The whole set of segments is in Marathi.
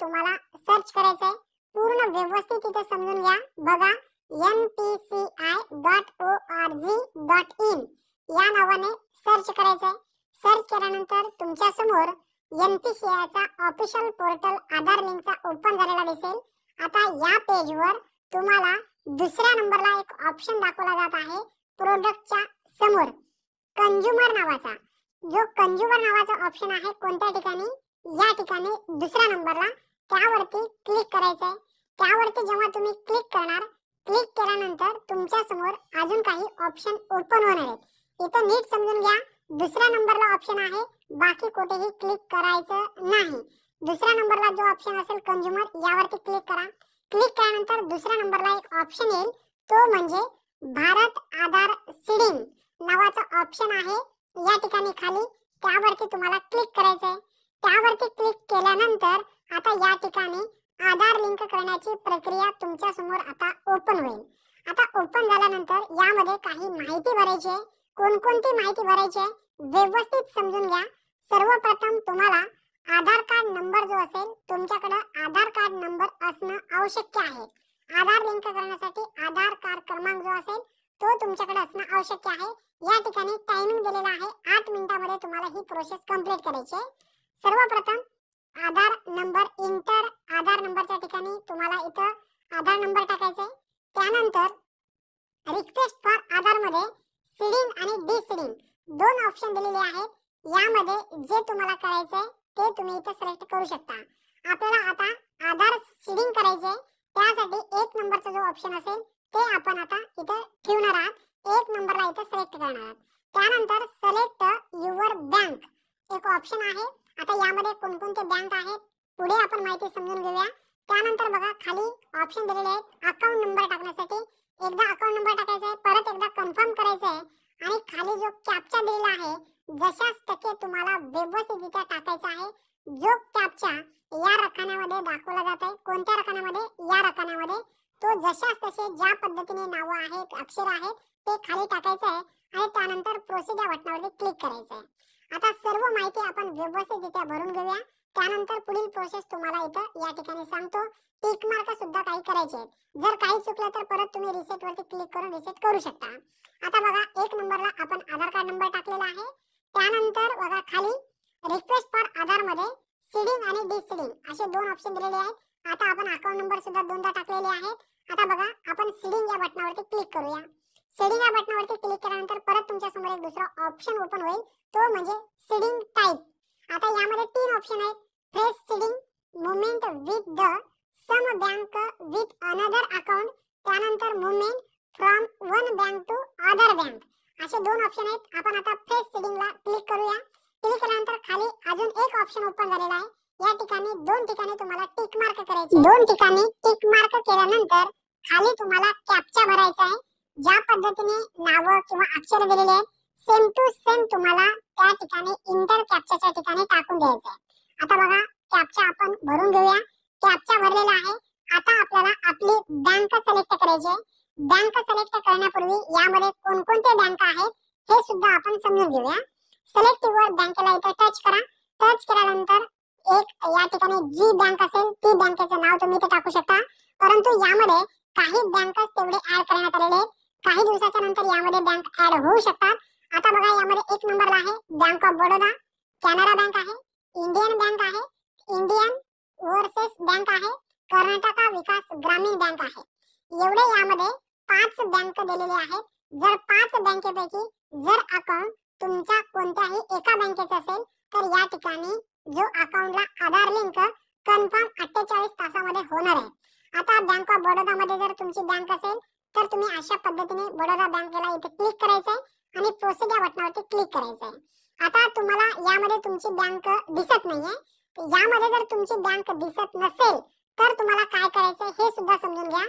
तुम्हाला सर्च करायचंय. पूर्ण व्यवस्थित इथे समजून घ्या. बघा npci.org.in या नावाने सर्च करायचंय. सर्च केल्यानंतर तुमच्या समोर NPCIचा ऑफिशियल पोर्टल आधार लिंकचा ओपन झालेला दिसेल. आता या पेजवर तुम्हाला दुसऱ्या नंबरला एक ऑप्शन दाखवला जात आहे प्रोडक्टच्या समोर कंझ्युमर नावाचा. जो कंझ्युमर नावाचा ऑप्शन आहे कोणत्या ठिकाणी, या ठिकाणी दुसऱ्या नंबरला त्यावरती क्लिक करायचंय. त्यावरती जेव्हा तुम्ही क्लिक करणार, क्लिक केल्यानंतर तुमच्या समोर अजून काही ऑप्शन ओपन होणार आहेत. इथं नीट समजून घ्या. दुसऱ्या नंबरला ऑप्शन आहे, बाकी कुठेही क्लिक करायचं नाही. दुसऱ्या नंबरला जो ऑप्शन असेल कंझ्युमर, यावरती क्लिक करा. क्लिक केल्यानंतर दुसऱ्या नंबरला एक ऑप्शन येईल, तो म्हणजे भारत आधार सीडिंग नावाचा ऑप्शन आहे. या ठिकाणी खाली त्यावरती तुम्हाला क्लिक करायचंय. त्यावरती क्लिक केल्यानंतर आता या ठिकाणी आधार लिंक करण्याची प्रक्रिया तुमच्या समोर आता ओपन होईल. आता ओपन झाल्यानंतर यामध्ये काही माहिती भरायची आहे. कोणकोणती माहिती भरायची आहे व्यवस्थित समजून घ्या. सर्वप्रथम तुम्हाला आधार कार्ड नंबर जो असेल, तुमच्याकडे आधार कार्ड नंबर असणं आवश्यक आहे. आधार लिंक करण्यासाठी आधार कार्ड क्रमांक जो असेल तो तुमच्याकडे असणं आवश्यक आहे. या ठिकाणी टायमिंग दिलेला आहे, 8 मिनिटांमध्ये तुम्हाला ही प्रोसेस कंप्लीट करायची आहे. सर्वप्रथम आधार नंबर इंटर, आधार नंबरच्या ठिकाणी तुम्हाला इथं आधार नंबर टाकायचा आहे. त्यानंतर रिक्वेस्ट फॉर आधार मध्ये सीडिंग आणि डीसीडिंग दोन ऑप्शन दिलेले आहेत. यामध्ये जे तुम्हाला करायचंय ते तुम्ही इथे सिलेक्ट करू शकता. आपल्याला आता आधार सीडिंग करायचे, त्यासाठी 1 नंबरचा जो ऑप्शन असेल ते आपण आता इथे ठेवणार आहात. 1 नंबरला इथे सिलेक्ट करणार आहात. त्यानंतर सिलेक्ट युअर बँक एक ऑप्शन आहे. आता यामध्ये कोणकोणते बँक आहेत पुढे आपण माहिती समजून घेऊया. त्यानंतर बघा खाली ऑप्शन दिलेले आहेत अकाउंट नंबर टाकण्यासाठी. एकदा अकाउंट नंबर टाकायचा आहे, परत एकदा कन्फर्म करायचं आहे आणि खाली जो कॅप्चा दिलेला आहे जशाच टक्के तुम्हाला व्यवस्थित इथे टाकायचा आहे. जो कॅप्चा या रकान्यामध्ये दाखवला जात आहे, कोणत्या रकान्यामध्ये, या रकान्यामध्ये, तो जशाच तसे ज्या पद्धतीने नाव आहेत, अक्षर आहेत ते खाली टाकायचं आहे आणि त्यानंतर प्रोसीड या बटनावरती क्लिक करायचं आहे. आता सर्व माहिती आपण व्यवस्थित इथे भरून घेऊया. त्यानंतर पुढील प्रोसेस तुम्हाला इथं या ठिकाणी सांगतो. टिक मार्क सुद्धा काही करायचे आहेत. जर काही चुकलं तर परत तुम्ही रिसेट वरती क्लिक करून रिसेट करू शकता. आता बघा 1 नंबरला आपण आधार कार्ड नंबर टाकलेला आहे. त्यानंतर बघा खाली रिक्वेस्ट फॉर आधार मध्ये सीडिंग आणि डीसीडिंग असे 2 ऑप्शन दिलेले आहेत. आता आपण अकाउंट नंबर सुद्धा 2दा टाकलेले आहेत. आता बघा आपण सीडिंग या बटनावरती क्लिक करूया. सीडिंग या बटनावरती क्लिक केल्यानंतर परत तुमच्या समोर एक दुसरा ऑप्शन ओपन होईल, तो म्हणजे सीडिंग टाइप. आता यामध्ये 3 ऑप्शन आहेत. Fresh seeding, movement with the same bank with another account, त्यानंतर movement from one bank to other bank असे 2 ऑप्शन आहेत. आपण आता फ्रेश सीडिंगला क्लिक करूया. क्लिक केल्यानंतर खाली अजून एक ऑप्शन ओपन झालेला आहे. या ठिकाणी 2 ठिकाणी तुम्हाला टिक मार्क करायचे. 2 ठिकाणी टिक मार्क केल्यानंतर खाली तुम्हाला कॅप्चा भरायचा आहे. ज्या पद्धतीने नाव किंवा अक्षर दिलेले आहेत सेम टू सेम तुम्हाला त्या ठिकाणी इंटर कॅप्चाच्या ठिकाणी टाकून द्यायचं आहे. आता बघा कॅप्चा आपण भरून घेऊया. कॅप्चा भरलेला आहे. आता आपल्याला आपली बँक सिलेक्ट करायची आहे. बँक सिलेक्ट करण्यापूर्वी यामध्ये कोणकोणते बँक आहेत हे सुद्धा आपण समजून घेऊया. सिलेक्ट युअर बँकेला इथे टच करा. टच केल्यानंतर एक या ठिकाणी जी बँक असेल ती बँकेचं नाव तुम्ही इथे टाकू शकता. परंतु यामध्ये काही बँकच तेवढे ऍड करण्यात आलेले आहेत. काही दिवसाच्या नंतर यामध्ये बँक ऍड होऊ शकतात. आता बघा यामध्ये 1 नंबरला आहे bank of Baroda, Canara bank आहे, इंडियन बँक आहे, इंडियन ओव्हरसीज बँक आहे, कर्नाटका विकास ग्रामीण बँक आहे. एवढे यामध्ये 5 बँक दिलेले आहेत. जर 5 बँकेपैकी जर अकाउंट तुमच्या कोणत्याही एका बँकेचं असेल तर या ठिकाणी जो अकाउंटला आधार लिंक कन्फर्म 48 तासामध्ये होणार आहे. आता बँक ऑफ बडोदा मध्ये जर तुमची बँक असेल तर तुम्ही अशा पद्धतीने बडोदा बँकेला इथे क्लिक करायचंय आणि प्रोसीड या बटनावरती क्लिक करायचंय. आता तुम्हाला यामध्ये तुमची बँक दिसत नाहीये. यामध्ये जर तुमची बँक दिसत नसेल तर तुम्हाला काय करायचंय हे सुद्धा समजून घ्या.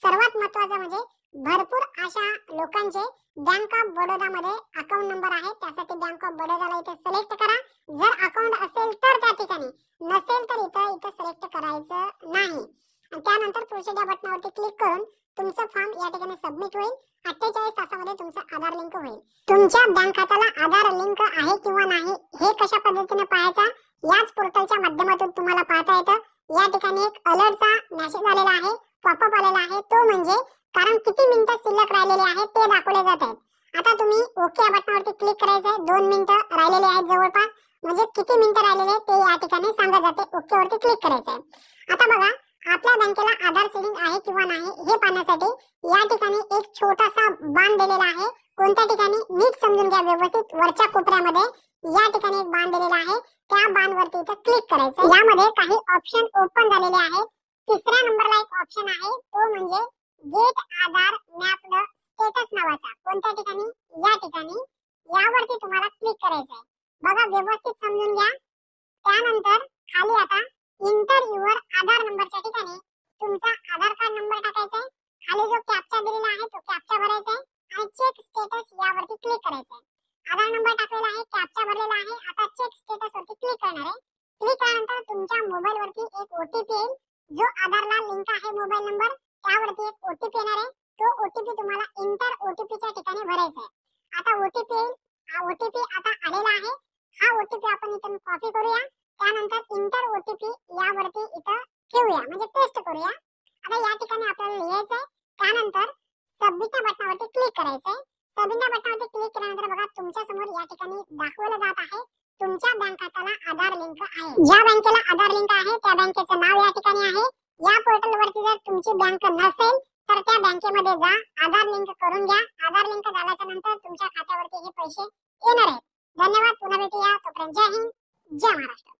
सर्वात महत्त्वाचं म्हणजे भरपूर अशा लोकांचे बँक ऑफ बडोदा मध्ये अकाउंट नंबर आहे. त्यासाठी बँक ऑफ बडोदाला इथे सिलेक्ट करा. जर अकाउंट असेल तर त्या ठिकाणी, नसेल तर इथे सिलेक्ट करायचं नाही. त्यानंतर प्रोसीड या बटनावरती क्लिक करून तुमचा फॉर्म या ठिकाणी सबमिट होईल. 48 तासामध्ये तुमचा आधार लिंक होईल. तुमच्या बँक खात्याला आधार लिंक आहे किंवा नाही हे कशा पद्धतीने पाहायचा याच पोर्टलच्या माध्यमातून तुम्हाला पाहता येतं. या ठिकाणी एक अलर्टचा मेसेज आलेला आहे, पॉपअप आलेला आहे, तो म्हणजे कारण किती मिनिटं शिल्लक राहिलेले आहेत ते दाखवले जात आहेत. आता तुम्ही ओके या बटनावरती क्लिक करायचंय. 2 मिनिटं राहिलेले आहेत जवळपास, म्हणजे किती मिनिटं राहिलेले ते या ठिकाणी सांगत जाते. ओके वरती क्लिक करायचंय. आता बघा, आपल्या बँकेला आधार सीडिंग आहे किंवा नाही हे पाहण्यासाठी या ठिकाणी एक छोटासा बाण दिलेला आहे. कोणत्या ठिकाणी नीट समजून घ्या व्यवस्थित. वरच्या कोपऱ्यामध्ये या ठिकाणी एक बाण दिलेला आहे, त्या बाण वरती इथं क्लिक करायचं. यामध्ये काही ऑप्शन ओपन झालेले आहेत. तिसऱ्या नंबरला एक ऑप्शन आहे, तो म्हणजे गेट आधार मॅप्ड स्टेटस नावाचा. कोणत्या ठिकाणी? या ठिकाणी यावरती तुम्हाला क्लिक करायचं आहे. बघा व्यवस्थित समजून घ्या. त्यानंतर खाली आता इंटर युअर आधार नंबरच्या ठिकाणी तुमचा आधार कार्ड नंबर टाकायचा आहे. खाली जो कॅप्चा दिलेला आहे तो कॅप्चा भरायचा आहे आणि चेक स्टेटस यावरती क्लिक करायचं आहे. आधार नंबर टाकलेला आहे, कॅप्चा भरलेला आहे. आता चेक स्टेटस वरती क्लिक करणार आहे. क्लिक केल्यानंतर तुमच्या मोबाईल वरती एक ओटीपी येईल. जो आधारला लिंक आहे मोबाईल नंबर त्यावरती एक ओटीपी येणार आहे. तो ओटीपी तुम्हाला इंटर ओटीपीच्या ठिकाणी भरायचा आहे. आता ओटीपी येईल. हा ओटीपी आता आलेला आहे. हा ओटीपी आपण इथून कॉपी करूया. त्यानंतर इंटर ओटीपी यावरती इथं ठेवूया, म्हणजे पेस्ट करूया. आता या ठिकाणी आपल्याला लिहायचं आहे. त्यानंतर सबमिट या बटनावरती क्लिक करायचं आहे. सबमिट या बटनावरती क्लिक केल्यानंतर बघा तुमच्या समोर या ठिकाणी दाखवलं जात आहे तुमच्या बँक खात्याला आधार लिंक आहे. ज्या बँकेला आधार लिंक आहे त्या बँकेचं नाव या ठिकाणी आहे. या पोर्टल वरती जर तुमची बँक नसेल तर त्या बँकेमध्ये जा, आधार लिंक करून घ्या. आधार लिंक झाल्याच्या नंतर तुमच्या खात्यावरती हे पैसे येणार आहेत. धन्यवाद. पुन्हा भेटूया. तोपर्यंत जय हिंद, जय महाराष्ट्र.